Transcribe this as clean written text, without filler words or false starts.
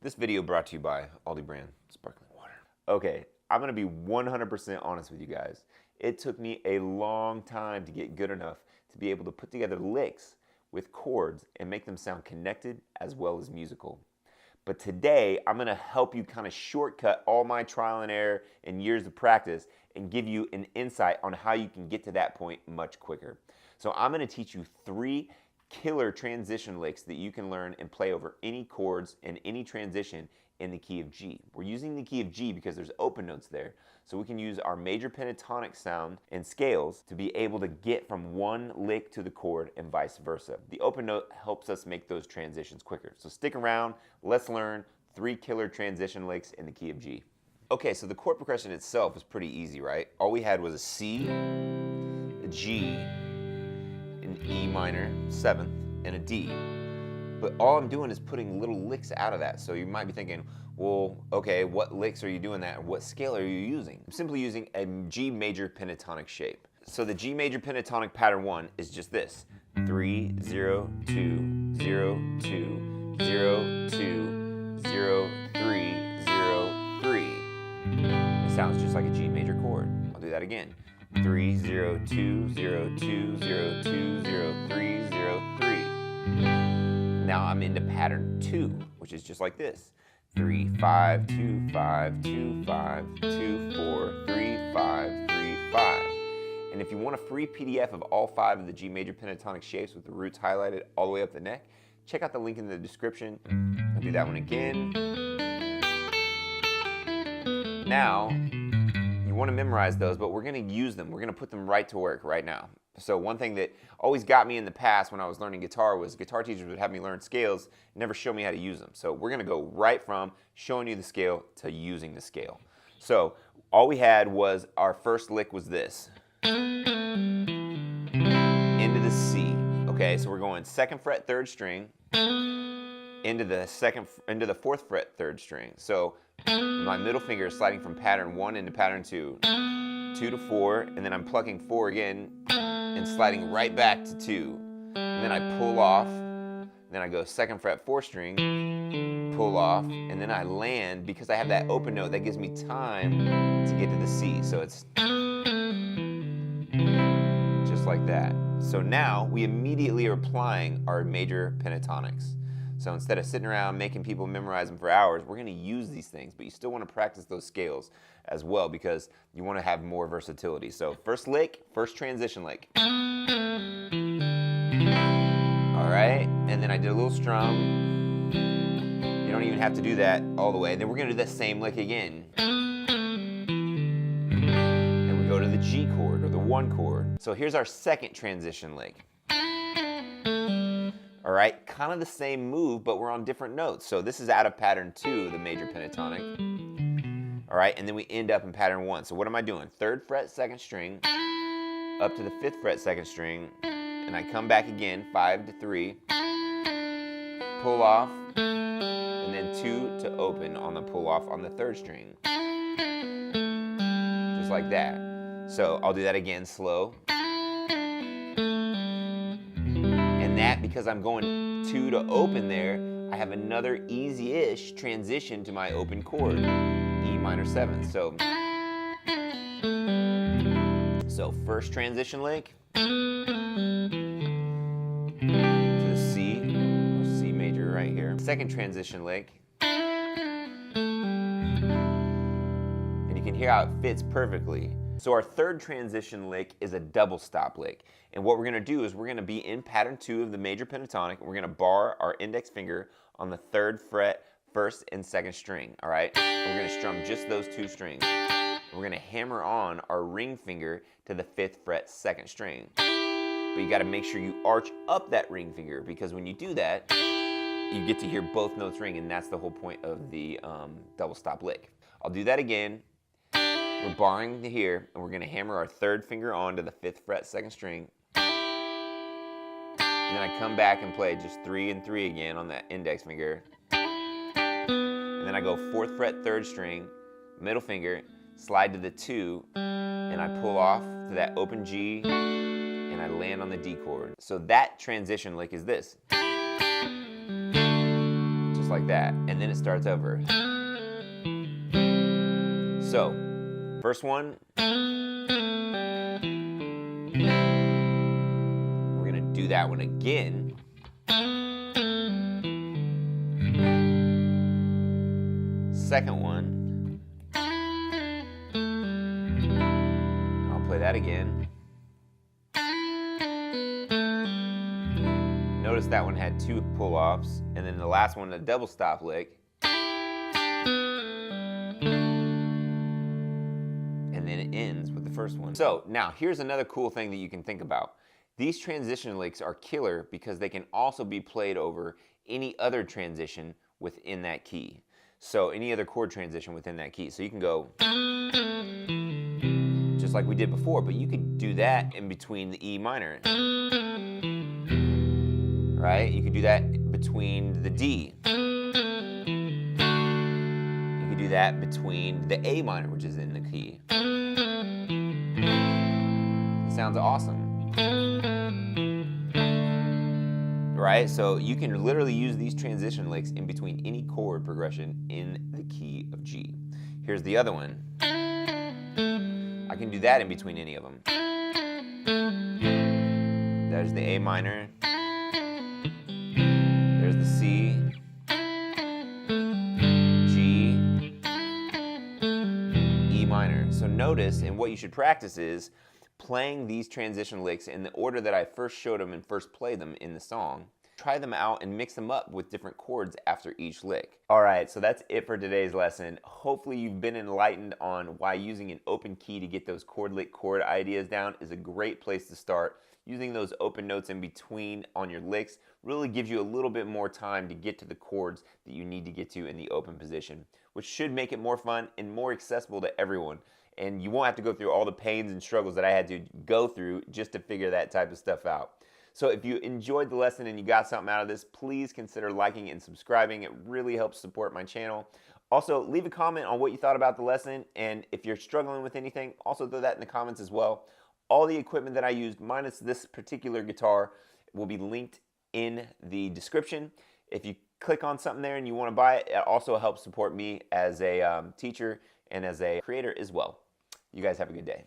This video brought to you by Aldi brand sparkling water. Okay, I'm gonna be 100% honest with you guys. It took me a long time to get good enough to be able to put together licks with chords and make them sound connected as well as musical. But today, I'm gonna help you kind of shortcut all my trial and error and years of practice and give you an insight on how you can get to that point much quicker. So I'm gonna teach you 3 killer transition licks that you can learn and play over any chords and any transition in the key of G. We're using the key of G because there's open notes there, so we can use our major pentatonic sound and scales to be able to get from one lick to the chord and vice versa. The open note helps us make those transitions quicker. So stick around, let's learn 3 killer transition licks in the key of G. Okay, so the chord progression itself is pretty easy, right? All we had was a C, a G, an E minor, 7th, and a D. But all I'm doing is putting little licks out of that. So you might be thinking, well, okay, what licks are you doing that? What scale are you using? I'm simply using a G major pentatonic shape. So the G major pentatonic pattern 1 is just this. 3, 0, 2, 0, 2, 0, 2, 0, 3, 0, 3. It sounds just like a G major chord. I'll do that again. 3, 0, 2, 0, 2, 0, 2, 0, 3, 0, 3. Now I'm into pattern 2, which is just like this. 3, 5, 2, 5, 2, 5, 2, 4, 3, 5, 3, 5. And if you want a free PDF of all 5 of the G major pentatonic shapes with the roots highlighted all the way up the neck, check out the link in the description. I'll do that one again. Now, you want to memorize those, but we're going to use them. We're going to put them right to work right now. So one thing that always got me in the past when I was learning guitar was guitar teachers would have me learn scales and never show me how to use them. So we're going to go right from showing you the scale to using the scale. So all we had was our first lick was this. Into the C. Okay, so we're going 2nd fret 3rd string into the 4th fret 3rd string. So my middle finger is sliding from pattern 1 into pattern 2, 2 to 4, and then I'm plucking 4 again and sliding right back to 2. And then I pull off, then I go 2nd fret 4th string, pull off, and then I land because I have that open note that gives me time to get to the C. So it's just like that. So now we immediately are applying our major pentatonics. So instead of sitting around making people memorize them for hours, we're going to use these things, but you still want to practice those scales as well because you want to have more versatility. So first lick, first transition lick. All right, and then I did a little strum. You don't even have to do that all the way. Then we're going to do that same lick again. And we go to the G chord or the 1 chord. So here's our second transition lick. All right, kind of the same move, but we're on different notes. So this is out of pattern 2, the major pentatonic. All right, and then we end up in pattern 1. So what am I doing? 3rd fret 2nd string, up to the 5th fret 2nd string, and I come back again, 5 to 3, pull off, and then 2 to open on the pull off on the 3rd string. Just like that. So I'll do that again, slow. That because I'm going 2 to open there, I have another easy-ish transition to my open chord, E minor 7th. So first transition lick to the C, or C major right here. Second transition lick, and you can hear how it fits perfectly. So our third transition lick is a double stop lick. And what we're going to do is we're going to be in pattern 2 of the major pentatonic. We're going to bar our index finger on the 3rd fret, 1st and 2nd string, all right? We're going to strum just those 2 strings. We're going to hammer on our ring finger to the 5th fret, 2nd string. But you got to make sure you arch up that ring finger because when you do that, you get to hear both notes ring, and that's the whole point of the double stop lick. I'll do that again. We're barring here, and we're going to hammer our 3rd finger onto the 5th fret, 2nd string. And then I come back and play just 3 and 3 again on that index finger. And then I go 4th fret, 3rd string, middle finger, slide to the 2, and I pull off to that open G, and I land on the D chord. So that transition lick is this. Just just like that, and then it starts over. So, first one, we're gonna do that one again. Second one, I'll play that again. Notice that one had 2 pull-offs, and then the last one, a double stop lick. And then it ends with the first one. So now here's another cool thing that you can think about. These transition licks are killer because they can also be played over any other transition within that key. So any other chord transition within that key. So you can go just like we did before, but you could do that in between the E minor. Right? You could do that between the D. You could do that between the A minor, which is in the key. It sounds awesome. Right? So you can literally use these transition licks in between any chord progression in the key of G. Here's the other one. I can do that in between any of them. There's the A minor. There's the C, G, E minor. So notice, and what you should practice is playing these transition licks in the order that I first showed them and first played them in the song. Try them out and mix them up with different chords after each lick. All right, so that's it for today's lesson. Hopefully you've been enlightened on why using an open key to get those chord lick chord ideas down is a great place to start. Using those open notes in between on your licks really gives you a little bit more time to get to the chords that you need to get to in the open position, which should make it more fun and more accessible to everyone. And you won't have to go through all the pains and struggles that I had to go through just to figure that type of stuff out. So if you enjoyed the lesson and you got something out of this, please consider liking and subscribing. It really helps support my channel. Also, leave a comment on what you thought about the lesson, and if you're struggling with anything, also throw that in the comments as well. All the equipment that I used, minus this particular guitar, will be linked in the description. If you click on something there and you want to buy it, it also helps support me as a teacher and as a creator as well. You guys have a good day.